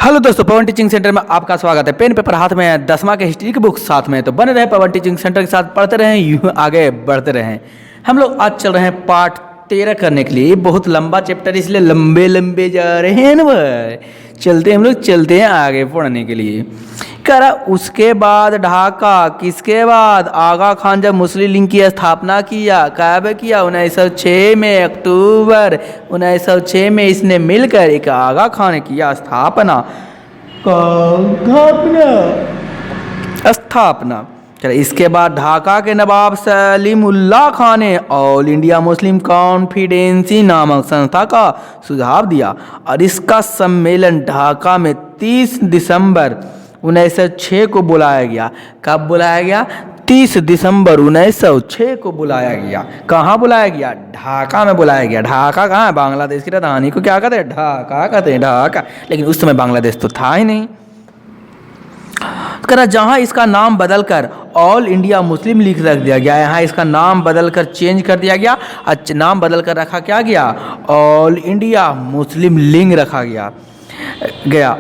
Hello दोस्तों, पवन teaching centre में आपका स्वागत है। पेन पेपर हाथ में है, 10वां के हिस्ट्री की बुक साथ में, तो बने रहे पवन टीचिंग सेंटर के साथ, पढ़ते रहें, यूं आगे बढ़ते रहें। हम लोग आज चल रहे हैं पार्ट 13 करने के लिए। ये बहुत लंबा चैप्टर, इसलिए लंबे लंबे जा रहे हैं ना भाई। चलते हम लोग चलते हैं आगे पढ़ने के लिए। करा उसके बाद ढाका, किसके बाद आगा खान जब मुस्लिम लीग की स्थापना किया, कब किया? 1906 में, अक्टूबर 1906 में इसने मिलकर एक आगा खान ने किया स्थापना। स्थापना। चलो, इसके बाद ढाका के नवाब सलीमुल्लाह खान ने ऑल इंडिया मुस्लिम कॉन्फिडेंसी नामक संस्था का सुझाव दिया और इसका सम्मेलन ढाका में 30 दिसंबर 1906 को बुलाया गया। कब बुलाया गया? 30 दिसंबर 1906 को बुलाया गया। कहाँ बुलाया गया? ढाका में बुलाया गया। ढाका कहाँ है? बांग्लादेश की राजधानी को क्या कहते हैं? ढाका कहते हैं, ढाका। लेकिन उस समय बांग्लादेश तो था ही नहीं। जहाँ इसका नाम बदलकर ऑल इंडिया मुस्लिम लीग रख दिया गया, यहाँ इसका नाम बदलकर चेंज कर दिया गया। नाम बदलकर रखा क्या गया? ऑल इंडिया मुस्लिम लीग रखा गया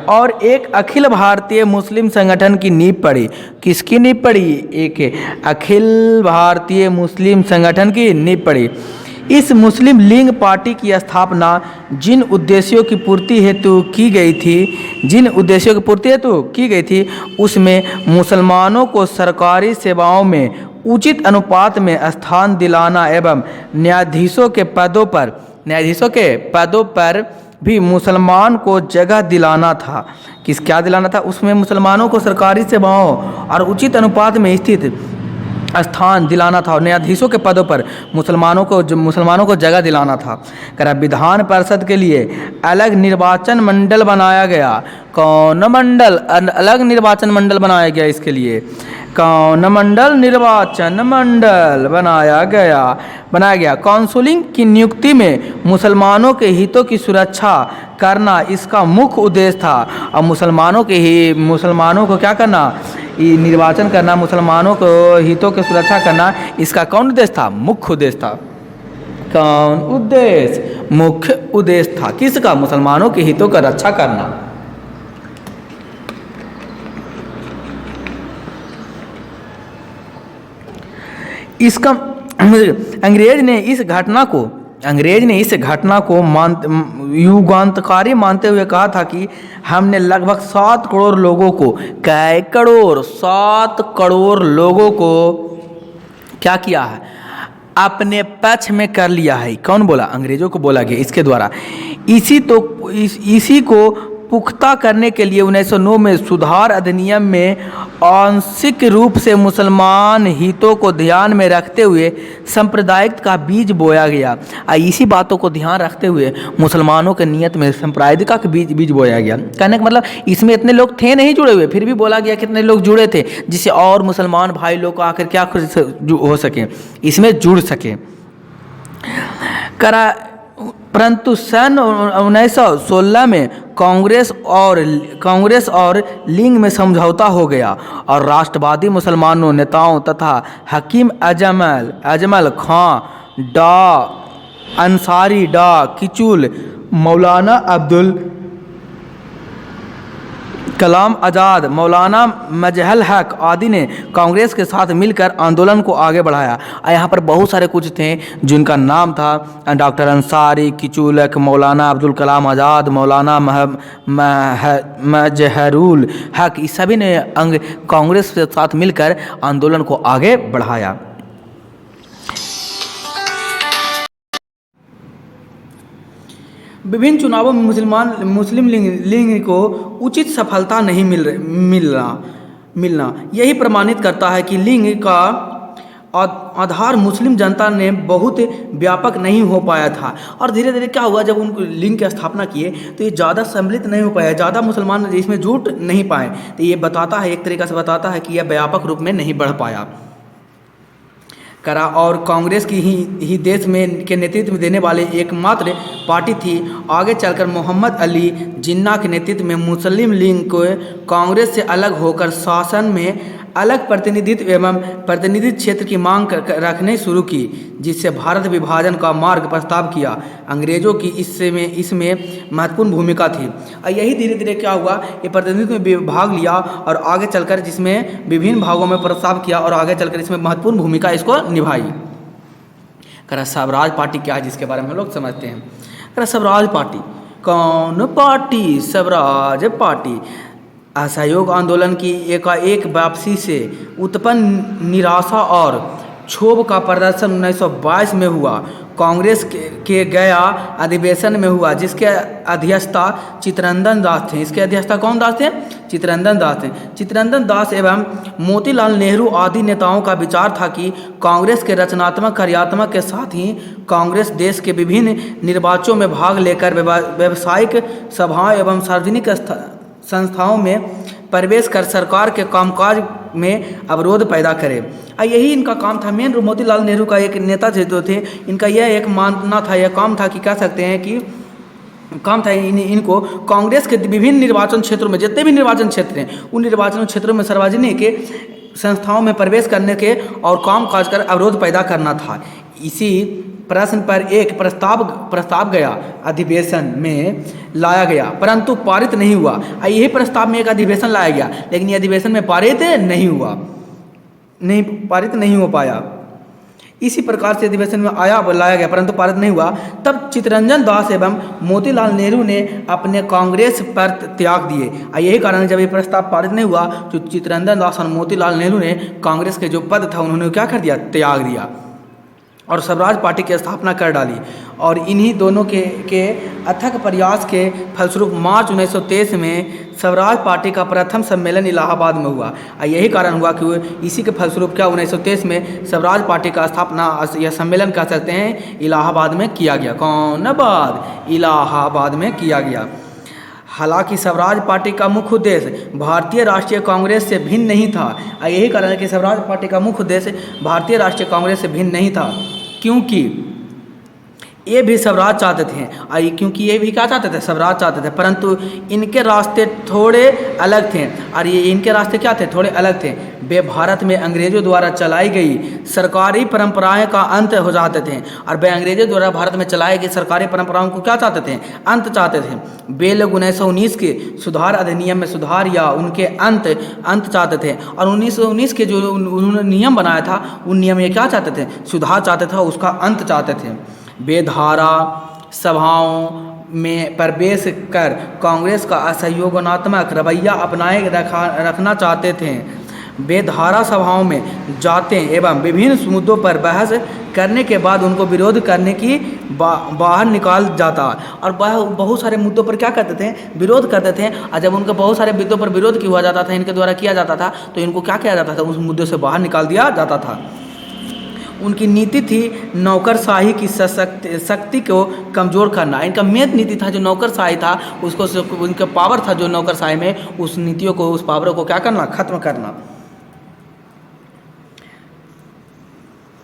और एक अखिल भारतीय मुस्लिम संगठन की नींव पड़ी। किसकी नींव पड़ी? एक अखिल भारतीय मुस्लिम संगठन की नींव पड़ी। इस मुस्लिम लीग पार्टी की स्थापना जिन उद्देश्यों की पूर्ति हेतु की गई थी उसमें मुसलमानों को सरकारी सेवाओं में उचित अनुपात में स्थान दिलाना एवं न्यायाधीशों के पदों पर भी मुसलमान को जगह दिलाना था। क्या दिलाना था? उसमें मुसलमानों को सरकारी सेवाओं और उचित अनुपात में स्थित स्थान दिलाना था और न्यायाधीशों के पदों पर मुसलमानों को जगह दिलाना था। विधान परिषद के लिए अलग निर्वाचन मंडल बनाया गया। कौन मंडल? अलग निर्वाचन मंडल बनाया गया। इसके लिए कौन मंडल? निर्वाचन मंडल बनाया गया। काउंसिलिंग की नियुक्ति में मुसलमानों के हितों की सुरक्षा करना इसका मुख्य उद्देश्य था। और मुसलमानों को क्या करना? निर्वाचन करना, मुसलमानों को हितों की सुरक्षा करना, इसका कौन उद्देश्य था? मुख्य उद्देश्य था। कौन उद्देश्य? मुख्य उद्देश्य था। किसका? मुसलमानों के हितों का रक्षा करना। इसका अंग्रेज ने इस घटना को युगांतकारी मानते हुए कहा था कि हमने लगभग 7 करोड़ लोगों को, 7 करोड़ लोगों को क्या किया है? अपने पक्ष में कर लिया है। कौन बोला? अंग्रेजों को बोला गया इसके द्वारा। इसी को पुख्ता करने के लिए 1909 में सुधार अधिनियम में आंशिक रूप से मुसलमान हितों को ध्यान में रखते हुए सांप्रदायिकता का बीज बोया गया। इसी बातों को ध्यान रखते हुए मुसलमानों के नियत में सांप्रदायिकता का बीज बोया गया। कहने का मतलब इसमें इतने लोग थे नहीं जुड़े हुए, फिर भी बोला गया कितने लोग जुड़े थे, जिससे और मुसलमान भाई लोग को आकर क्या हो सके, इसमें जुड़ सके। परंतु सन 1916 में कांग्रेस और लीग में समझौता हो गया और राष्ट्रवादी मुसलमानों नेताओं तथा हकीम अजमल खां, डा अंसारी, डा किचुल, मौलाना अब्दुल कलाम आज़ाद, मौलाना मजहल हक आदि ने कांग्रेस के साथ मिलकर आंदोलन को आगे बढ़ाया। यहाँ पर बहुत सारे कुछ थे जिनका नाम था डॉक्टर अंसारी, किचुलक, मौलाना अब्दुल कलाम आज़ाद, मौलाना मजहरुल हक, इस सभी ने कांग्रेस के साथ मिलकर आंदोलन को आगे बढ़ाया। विभिन्न चुनावों में मुस्लिम लीग को उचित सफलता नहीं मिलना यही प्रमाणित करता है कि लीग का आधार मुस्लिम जनता ने बहुत व्यापक नहीं हो पाया था। और धीरे धीरे क्या हुआ, जब उनको लीग की स्थापना किए तो ये ज़्यादा सम्मिलित नहीं हो पाया, ज़्यादा मुसलमान इसमें जुट नहीं पाए। तो ये बताता है, एक तरीक़ा से बताता है कि यह व्यापक रूप में नहीं बढ़ पाया। और कांग्रेस की ही देश में के नेतृत्व देने वाले एकमात्र पार्टी थी। आगे चलकर मोहम्मद अली जिन्ना के नेतृत्व में मुस्लिम लीग को कांग्रेस से अलग होकर शासन में अलग प्रतिनिधित्व एवं प्रतिनिधि क्षेत्र की मांग रखने शुरू की, जिससे भारत विभाजन का मार्ग प्रस्ताव किया। अंग्रेजों की इसमें महत्वपूर्ण भूमिका थी और यही धीरे धीरे क्या हुआ, ये प्रतिनिधित्व में भाग लिया और आगे चलकर जिसमें विभिन्न भागों में प्रस्ताव किया और आगे चलकर इसमें महत्वपूर्ण भूमिका इसको निभाई। स्वराज पार्टी क्या है, जिसके बारे में हम लोग समझते हैं। स्वराज पार्टी कौन पार्टी? स्वराज पार्टी असहयोग आंदोलन की एकाएक वापसी से उत्पन्न निराशा और क्षोभ का प्रदर्शन 1922 में हुआ। कांग्रेस के गया अधिवेशन में हुआ, जिसके अध्यक्षता चित्तरंजन दास थे। इसके अध्यक्षता कौन दास थे? चित्तरंजन दास थे। चित्तरंजन दास एवं मोतीलाल नेहरू आदि नेताओं का विचार था कि कांग्रेस के रचनात्मक कार्यात्मक के साथ ही कांग्रेस देश के विभिन्न निर्वाचनों में भाग लेकर व्यावसायिक सभाओं एवं सार्वजनिक संस्थाओं में प्रवेश कर सरकार के कामकाज में अवरोध पैदा करे। यही इनका काम था। मेन मोतीलाल नेहरू का एक नेता जो थे, इनका यह एक मानना था, यह काम था कि कह सकते हैं कि काम था इनको कांग्रेस के विभिन्न निर्वाचन क्षेत्रों में, जितने भी निर्वाचन क्षेत्र हैं उन निर्वाचन क्षेत्रों में सार्वजनिक संस्थाओं में प्रवेश करने के और काम काज कर अवरोध पैदा करना था। इसी प्रश्न पर एक प्रस्ताव गया अधिवेशन में लाया गया, परंतु पारित नहीं हुआ। यही प्रस्ताव में एक अधिवेशन लाया गया, लेकिन ये अधिवेशन में पारित नहीं हुआ, पारित नहीं हो पाया। इसी प्रकार से अधिवेशन में लाया गया परंतु पारित नहीं हुआ। तब चित्तरंजन दास एवं मोतीलाल नेहरू ने अपने कांग्रेस पर त्याग दिए। यही कारण है जब ये प्रस्ताव पारित नहीं हुआ तो चित्तरंजन दास और मोतीलाल नेहरू ने कांग्रेस के जो पद था उन्होंने क्या कर दिया, त्याग दिया और स्वराज पार्टी की स्थापना कर डाली। और इन्हीं दोनों के अथक प्रयास के फलस्वरूप मार्च 1923 में स्वराज पार्टी का प्रथम सम्मेलन इलाहाबाद में हुआ। यही कारण हुआ कि इसी के फलस्वरूप क्या 1923 में स्वराज पार्टी का स्थापना या सम्मेलन कह सकते हैं इलाहाबाद में किया गया। कौन बात? इलाहाबाद में किया गया। हालांकि स्वराज पार्टी का मुख्य उद्देश्य भारतीय राष्ट्रीय कांग्रेस से भिन्न नहीं था। यही कारण है कि स्वराज पार्टी का मुख्य उद्देश्य भारतीय राष्ट्रीय कांग्रेस से भिन्न नहीं था, क्योंकि ये भी स्वराज चाहते थे। क्योंकि ये भी क्या चाहते थे? स्वराज चाहते थे, परंतु इनके रास्ते थोड़े अलग थे। और ये इनके रास्ते क्या थे? थोड़े अलग थे। वे भारत में अंग्रेजों द्वारा चलाई गई सरकारी परंपराएं का अंत हो जाते थे और वे अंग्रेजों द्वारा भारत में चलाई गई सरकारी परंपराओं को क्या चाहते थे? अंत चाहते थे। वे लोग 1919 के सुधार अधिनियम में सुधार या उनके अंत चाहते थे और 1919 के जो उन्होंने नियम बनाया था उन नियम में क्या चाहते थे? सुधार चाहते थे, उसका अंत चाहते थे। बेधारा सभाओं में प्रवेश कर कांग्रेस का असहयोगात्मक रवैया अपनाए रखना चाहते थे। बेधारा सभाओं में जाते एवं विभिन्न मुद्दों पर बहस करने के बाद उनको विरोध करने की बाहर निकाल जाता और बहुत सारे मुद्दों पर क्या करते थे? विरोध करते थे। और जब उनके बहुत सारे मुद्दों पर विरोध हुआ जाता था, इनके द्वारा किया जाता था, तो इनको क्या किया जाता था? उस मुद्दों से बाहर निकाल दिया जाता था। उनकी नीति थी नौकरशाही की शक्ति को कमज़ोर करना। इनका मेन नीति था जो नौकरशाही था उसको, उनका पावर था जो नौकरशाही में, उस नीतियों को, उस पावर को क्या करना? खत्म करना,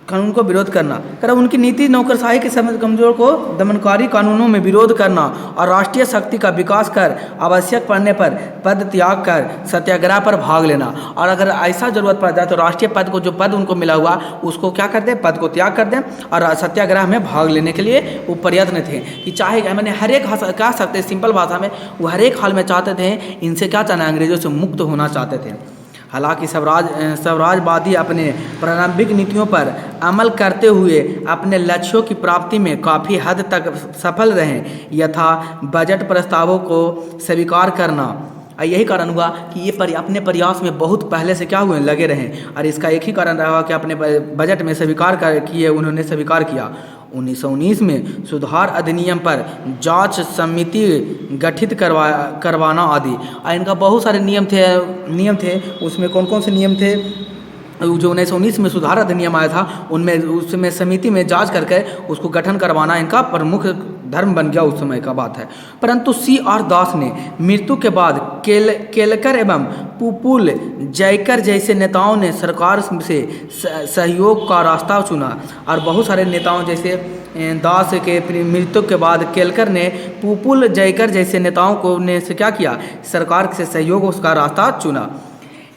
कानून को विरोध करना। उनकी नीति नौकरशाही के कमजोर को दमनकारी कानूनों में विरोध करना और राष्ट्रीय शक्ति का विकास कर आवश्यक पड़ने पर पद त्याग कर सत्याग्रह पर भाग लेना। और अगर ऐसा जरूरत पड़ जाए तो राष्ट्रीय पद को, जो पद उनको मिला हुआ उसको क्या कर दें? पद को त्याग कर दें और सत्याग्रह में भाग लेने के लिए वो प्रयत्न थे कि चाहे मैंने हर एक कह सकते हैं सिंपल भाषा में, वो हर एक हाल में चाहते थे इनसे क्या चाहना? अंग्रेजों से मुक्त होना चाहते थे। हालांकि स्वराजवादी अपने प्रारंभिक नीतियों पर अमल करते हुए अपने लक्ष्यों की प्राप्ति में काफ़ी हद तक सफल रहे, यथा बजट प्रस्तावों को स्वीकार करना। यही कारण हुआ कि ये अपने प्रयास में बहुत पहले से क्या हुए? लगे रहें। और इसका एक ही कारण रहा कि अपने बजट में उन्होंने स्वीकार किया। 1919 में सुधार अधिनियम पर जांच समिति गठित करवाना आदि। इनका बहुत सारे नियम थे। उसमें कौन कौन से नियम थे? जो 1919 में सुधार अधिनियम आया था उसमें समिति में जांच करके उसको गठन करवाना इनका प्रमुख धर्म बन गया, उस समय का बात है। परंतु C.R. दास ने मृत्यु के बाद केलकर एवं पुपुल जयकर जैसे नेताओं ने सरकार से सहयोग का रास्ता चुना और बहुत सारे नेताओं जैसे दास के मृत्यु के बाद केलकर ने पुपुल जयकर जैसे नेताओं को ने से क्या किया? सरकार से सहयोग उसका रास्ता चुना।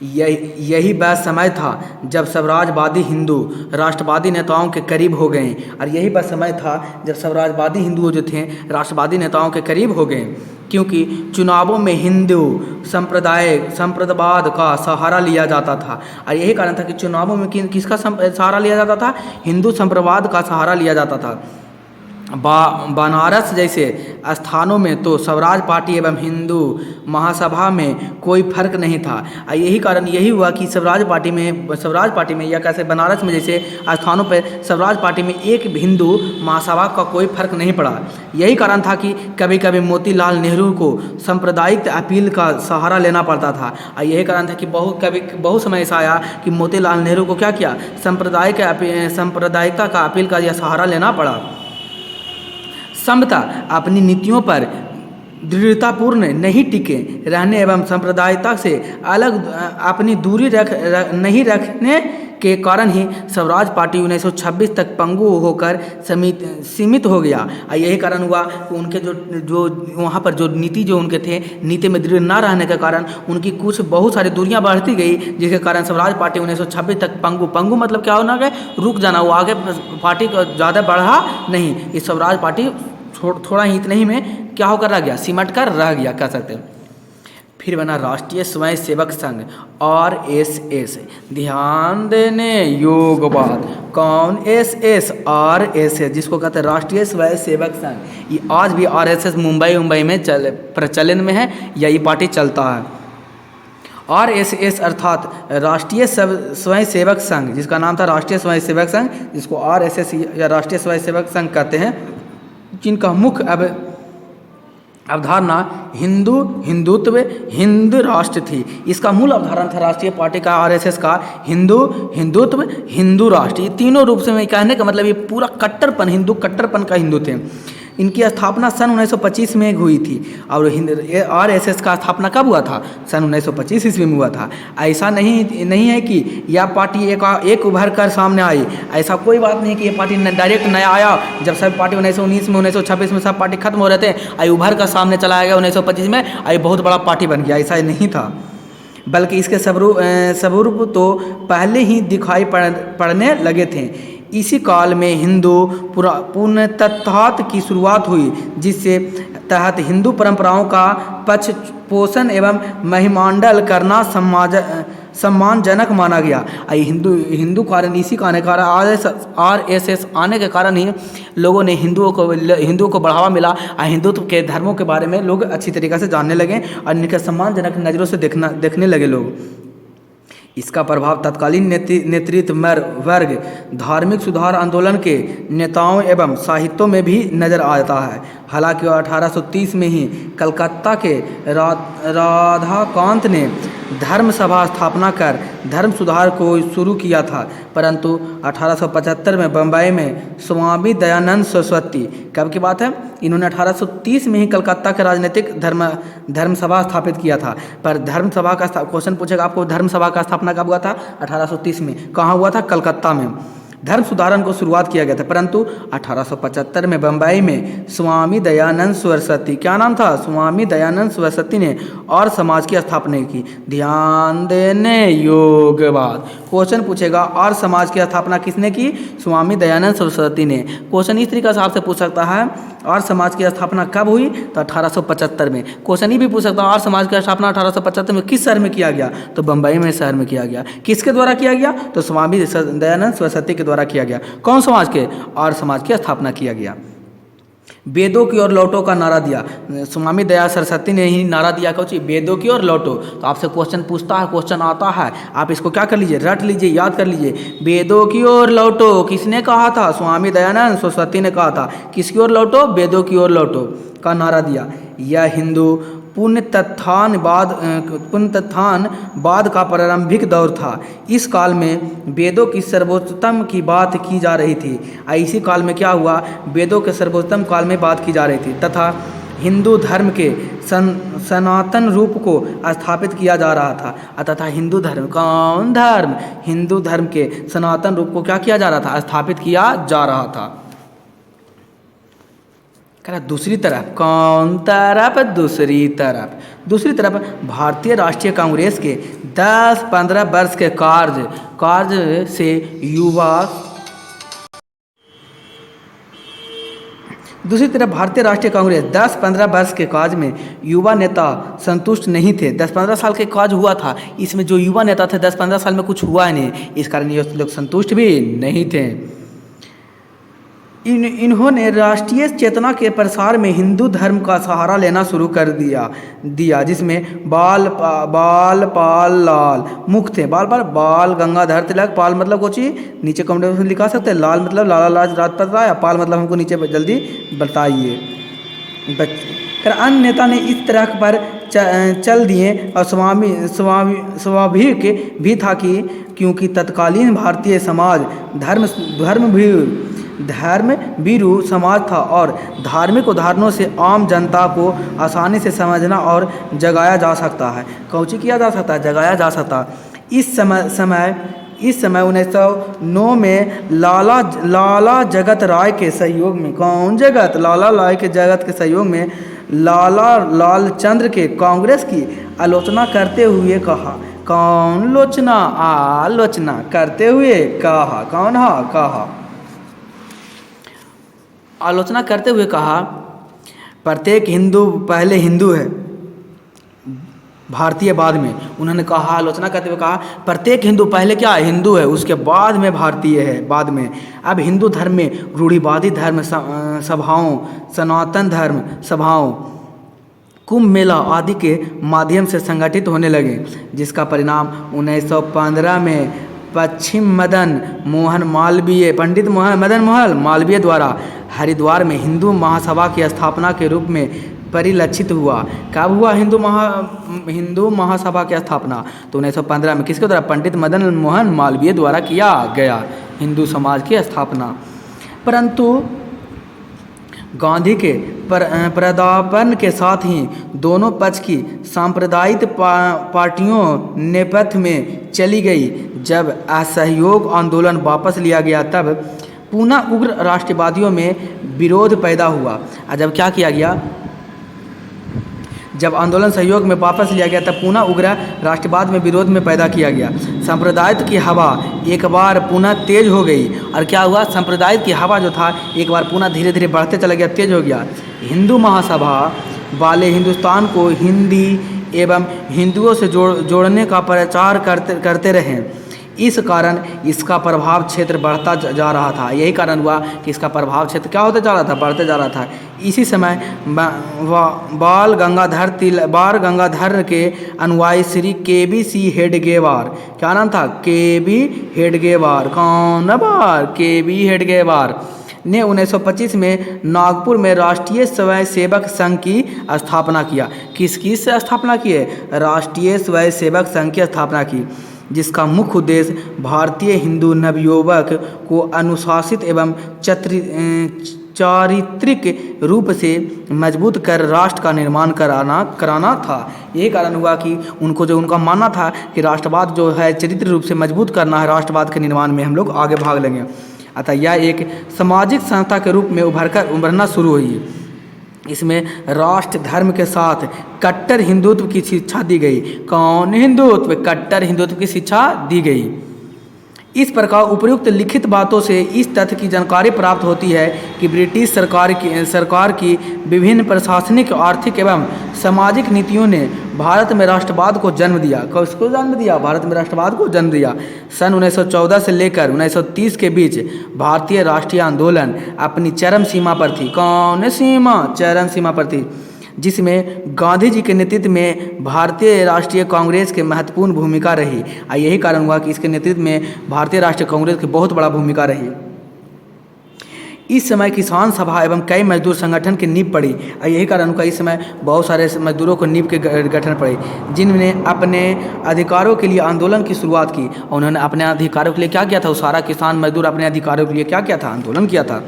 यही वह समय था जब स्वराजवादी हिंदू राष्ट्रवादी नेताओं के करीब हो गए, और यही वह समय था जब स्वराजवादी हिंदू जो थे राष्ट्रवादी नेताओं के करीब हो गए, क्योंकि चुनावों में हिंदू संप्रदायवाद का सहारा लिया जाता था। और यही कारण था कि चुनावों में किसका सहारा लिया जाता था? हिंदू संप्रदायवाद का सहारा लिया जाता था। बनारस जैसे स्थानों में तो स्वराज पार्टी एवं हिंदू महासभा में कोई फर्क नहीं था। यही कारण यही हुआ कि स्वराज पार्टी में या कैसे बनारस में जैसे स्थानों पर स्वराज पार्टी में एक हिंदू महासभा का कोई फर्क नहीं पड़ा। यही कारण था कि कभी कभी मोतीलाल नेहरू को सांप्रदायिक अपील का सहारा लेना पड़ता था। यही कारण था कि बहुत समय ऐसा आया कि मोतीलाल नेहरू को क्या किया? सांप्रदायिकता का अपील का यह सहारा लेना पड़ा। समता अपनी नीतियों पर दृढ़तापूर्ण नहीं टिके रहने एवं सांप्रदायिकता से अलग अपनी दूरी नहीं रखने के कारण ही स्वराज पार्टी 1926 तक पंगु होकर सीमित हो गया। यही कारण हुआ कि उनके जो वहाँ पर जो नीति जो उनके थे, नीति में दृढ़ न रहने के कारण उनकी बहुत सारी दूरियां बढ़ती गई, जिसके कारण स्वराज पार्टी 1926 तक पंगु मतलब क्या होना गया? रुक जाना। वो आगे पार्टी को ज़्यादा बढ़ा नहीं। इस स्वराज पार्टी थोड़ा ही इतने ही में क्या होकर रह गया? सिमट कर रह गया, कह सकते हैं। फिर बना राष्ट्रीय स्वयंसेवक संघ RSS। ध्यान देने योग्य बात, कौन? RSS, जिसको कहते हैं राष्ट्रीय स्वयंसेवक संघ। ये आज भी RSS मुंबई में प्रचलन में है, यही पार्टी चलता है। RSS अर्थात राष्ट्रीय स्वयंसेवक संघ, जिसका नाम था राष्ट्रीय स्वयंसेवक संघ, जिसको RSS या राष्ट्रीय स्वयंसेवक संघ कहते हैं, जिनका मुख्य अवधारणा हिंदुत्व हिंद राष्ट्र थी। इसका मूल अवधारणा था राष्ट्रीय पार्टी का RSS का हिंदुत्व हिंदू राष्ट्र। ये तीनों रूप से मैं कहने का मतलब ये पूरा कट्टरपन का हिंदू थे। इनकी स्थापना सन 1925 में हुई थी। और RSS का स्थापना कब हुआ था? सन 1925 ईस्वी में हुआ था। ऐसा नहीं है कि यह पार्टी एक उभर कर सामने आई। ऐसा कोई बात नहीं कि ये पार्टी डायरेक्ट नया आया। जब सब पार्टी 1919 में 1926 में सब पार्टी खत्म हो रहे थे, आई उभर कर सामने चला गया 1925 में, आई बहुत बड़ा पार्टी बन गया। ऐसा नहीं था, बल्कि इसके स्वरूप तो पहले ही दिखाई पड़ने लगे थे। इसी काल में हिंदू पुनरुत्थान की शुरुआत हुई, जिससे तहत हिंदू परंपराओं का पक्ष पोषण एवं महिमांडल करना सम्मानजनक माना गया। हिंदू कारण इसी कारण RSS आने के कारण ही लोगों ने हिंदुओं को बढ़ावा मिला और हिंदुत्व के धर्मों के बारे में लोग अच्छी तरीक़े से जानने लगे और इनके सम्मानजनक नज़रों से देखने लगे लोग। इसका प्रभाव तत्कालीन नेतृत्व वर्ग, धार्मिक सुधार आंदोलन के नेताओं एवं साहित्यों में भी नजर आता है। हालांकि 1830 में ही कलकत्ता के राधाकांत ने धर्म सभा स्थापना कर धर्म सुधार को शुरू किया था, परंतु 1875 में बम्बई में स्वामी दयानंद सरस्वती, कब की बात है? इन्होंने 1830 में ही कलकत्ता के राजनीतिक धर्म सभा स्थापित किया था। पर धर्म सभा का क्वेश्चन पूछेगा आपको, धर्म सभा का स्थापना कब हुआ था? 1830 में। कहाँ हुआ था? कलकत्ता में। धर्म सुधारण को शुरुआत किया गया था, परंतु 1875 में बम्बई में स्वामी दयानंद सरस्वती, क्या नाम था? स्वामी दयानंद सरस्वती ने और समाज की स्थापना की। ध्यान देने योग्य बात, क्वेश्चन पूछेगा और समाज की स्थापना किसने की? स्वामी दयानंद सरस्वती ने। क्वेश्चन इस तरीके से आपसे पूछ सकता है, और समाज की स्थापना कब हुई? तो 1875 में। क्वेश्चन ये भी पूछ सकता है, और समाज की स्थापना 1875 में किस शहर में किया गया? तो बम्बई में शहर में किया गया। किसके द्वारा किया गया? तो स्वामी दयानंद सरस्वती के द्वारा किया गया। कौन समाज के? और समाज की स्थापना किया गया। वेदों की ओर लौटो का नारा दिया। स्वामी दयानंद सरस्वती ने ही नारा दिया, कौन? वेदों की ओर लौटो। तो आपसे क्वेश्चन पूछता है, क्वेश्चन आता है, आप इसको क्या कर लीजिए? रट लीजिए, याद कर लीजिए। वेदों की ओर लौटो किसने कहा था? स्वामी दयानंद सरस्वती ने कहा था। किसकी ओर लौटो? वेदों की ओर लौटो का नारा दिया। यह हिंदू पुनरुत्थान बाद का प्रारंभिक दौर था। इस काल में वेदों की सर्वोत्तम की बात की जा रही थी। इसी काल में क्या हुआ? वेदों के सर्वोत्तम काल में बात की जा रही थी, तथा हिंदू धर्म के सनातन रूप को स्थापित किया जा रहा था। तथा हिंदू धर्म, कौन धर्म? हिंदू धर्म के सनातन रूप को क्या किया जा रहा था? स्थापित किया जा रहा था। दूसरी तरफ, कौन तरफ? दूसरी तरफ। दूसरी तरफ भारतीय राष्ट्रीय कांग्रेस के 10-15 वर्ष के कार्य से दूसरी तरफ भारतीय राष्ट्रीय कांग्रेस 10-15 वर्ष के काज में युवा नेता संतुष्ट नहीं थे। 10-15 साल के काज हुआ था, इसमें जो युवा नेता थे 10-15 साल में कुछ हुआ ही नहीं, इस कारण ये लोग संतुष्ट भी नहीं थे। इन्होंने राष्ट्रीय चेतना के प्रसार में हिंदू धर्म का सहारा लेना शुरू कर दिया जिसमें बाल पाल लाल मुख्य थे। बाल गंगाधर तिलक, पाल मतलब कुछ नीचे कमेंट में लिखा सकते हैं, लाल मतलब लाला लाजपत राय, पाल मतलब हमको नीचे जल्दी बताइए। फिर अन्य नेता ने इस तरह पर चल दिए और स्वाभाविक भी था कि क्योंकि तत्कालीन भारतीय समाज धर्म भीरू समाज था और धार्मिक उदाहरणों से आम जनता को आसानी से समझना और जगाया जा सकता है। कौची किया जा सकता है? जगाया जा सकता। इस समय 1909 में लाला जगत राय के सहयोग में, कौन जगत? लाला राय के जगत के सहयोग में लाला लालचंद्र के कांग्रेस की आलोचना करते हुए कहा, कौन लोचना? आलोचना करते हुए कहा, कौन? हाँ, कहा, आलोचना करते हुए कहा, प्रत्येक हिंदू पहले हिंदू है, भारतीय बाद में। उन्होंने कहा, आलोचना करते हुए कहा, प्रत्येक हिंदू पहले क्या है? हिंदू है, उसके बाद में भारतीय है, बाद में। अब हिंदू धर्म में रूढ़िवादी धर्म सभाओं, सनातन धर्म सभाओं, कुंभ मेला आदि के माध्यम से संगठित होने लगे, जिसका परिणाम 1915 में पंडित मदन मोहन मालवीय द्वारा हरिद्वार में हिंदू महासभा की स्थापना के रूप में परिलक्षित हुआ। कब हुआ हिंदू महासभा की स्थापना? तो 1915 में। किसके द्वारा? पंडित मदन मोहन मालवीय द्वारा किया गया हिंदू समाज की स्थापना। परंतु गांधी के पदार्पण के साथ ही दोनों पक्ष की सांप्रदायिक पार्टियों नेपथ्य में चली गई। जब असहयोग आंदोलन वापस लिया गया तब पुनः उग्र राष्ट्रवादियों में विरोध पैदा हुआ। जब क्या किया गया? जब आंदोलन सहयोग में वापस लिया गया तब पुनः उग्र राष्ट्रवाद में विरोध में पैदा किया गया। सांप्रदायिक की हवा एक बार पुनः तेज हो गई। और क्या हुआ? सांप्रदायिक की हवा जो था एक बार पुनः धीरे धीरे बढ़ते चला गया, तेज हो गया। हिंदू महासभा वाले हिंदुस्तान को हिंदी एवं हिंदुओं से जोड़ने का प्रचार करते रहे। इस कारण इसका प्रभाव क्षेत्र बढ़ता जा रहा था। यही कारण हुआ कि इसका प्रभाव क्षेत्र क्या होता जा रहा था? बढ़ते जा रहा था। इसी समय बाल गंगाधर के अनुयायी श्री KBC हेडगेवार, क्या नाम था? KB हेडगेवार। कौन बार? KB हेडगेवार ने 1925 में नागपुर में राष्ट्रीय स्वयंसेवक संघ की स्थापना किया। किसकी स्थापना की है? राष्ट्रीय स्वयंसेवक संघ की स्थापना की, जिसका मुख्य उद्देश्य भारतीय हिंदू नवयुवक को अनुशासित एवं चारित्रिक रूप से मजबूत कर राष्ट्र का निर्माण कराना था। यही कारण हुआ कि उनका मानना था कि राष्ट्रवाद जो है चरित्र रूप से मजबूत करना है, राष्ट्रवाद के निर्माण में हम लोग आगे भाग लेंगे। अतः यह एक सामाजिक संस्था के रूप में उभरना शुरू हुई। इसमें राष्ट्र धर्म के साथ कट्टर हिंदुत्व की शिक्षा दी गई। कौन हिंदुत्व? कट्टर हिंदुत्व की शिक्षा दी गई। इस प्रकार उपयुक्त लिखित बातों से इस तथ्य की जानकारी प्राप्त होती है कि ब्रिटिश सरकार की विभिन्न प्रशासनिक, आर्थिक एवं सामाजिक नीतियों ने भारत में राष्ट्रवाद को जन्म दिया। किसको जन्म दिया? भारत में राष्ट्रवाद को जन्म दिया। सन 1914 से लेकर 1930 के बीच भारतीय राष्ट्रीय आंदोलन अपनी चरम सीमा पर थी। कौन सीमा? चरम सीमा पर थी, जिसमें गांधी जी के नेतृत्व में भारतीय राष्ट्रीय कांग्रेस की महत्वपूर्ण भूमिका रही। यही कारण हुआ कि इसके नेतृत्व में भारतीय राष्ट्रीय कांग्रेस की बहुत बड़ा भूमिका रही। इस समय किसान सभा एवं कई मजदूर संगठन की नींव पड़ी। यही कारण हुआ इस समय बहुत सारे मजदूरों को नींव के गठन पड़े, जिन्होंने अपने अधिकारों के लिए आंदोलन की शुरुआत की। उन्होंने अपने अधिकारों के लिए क्या किया था? सारा किसान मजदूर अपने अधिकारों के लिए क्या किया था? आंदोलन किया था।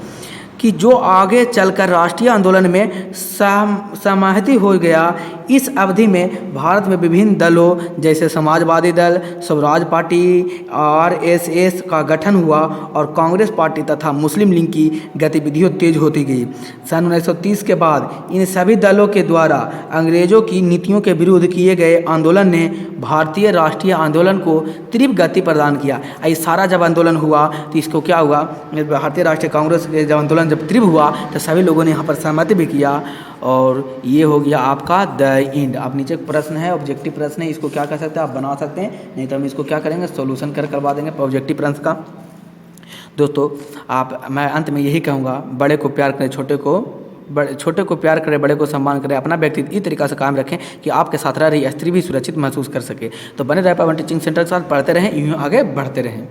कि जो आगे चलकर राष्ट्रीय आंदोलन में सहमति हो गया। इस अवधि में भारत में विभिन्न दलों जैसे समाजवादी दल, स्वराज पार्टी, आरएसएस का गठन हुआ और कांग्रेस पार्टी तथा मुस्लिम लीग की गतिविधियां तेज होती गई। सन 1930 के बाद इन सभी दलों के द्वारा अंग्रेजों की नीतियों के विरुद्ध किए गए आंदोलन ने भारतीय राष्ट्रीय आंदोलन को तीव्र गति प्रदान किया। ये सारा जब आंदोलन हुआ तो इसको क्या हुआ, भारतीय राष्ट्रीय कांग्रेस के जब आंदोलन जब तीव्र हुआ तो सभी लोगों ने यहाँ पर सहमति भी किया। और ये हो गया आपका द एंड। आप नीचे प्रश्न है, ऑब्जेक्टिव प्रश्न है, इसको क्या कर सकते हैं आप बना सकते हैं, नहीं तो हम इसको क्या करेंगे सॉल्यूशन करवा देंगे ऑब्जेक्टिव प्रश्न का। दोस्तों मैं अंत में यही कहूँगा, बड़े को प्यार करें, छोटे को प्यार करें, बड़े को सम्मान करें, अपना व्यक्तित्व इस तरीक़ा से कायम रखें कि आपके साथ रह रही स्त्री भी सुरक्षित महसूस कर सके। तो बने रहे पावन टीचिंग सेंटर के साथ, पढ़ते रहें, यूँ आगे बढ़ते रहें।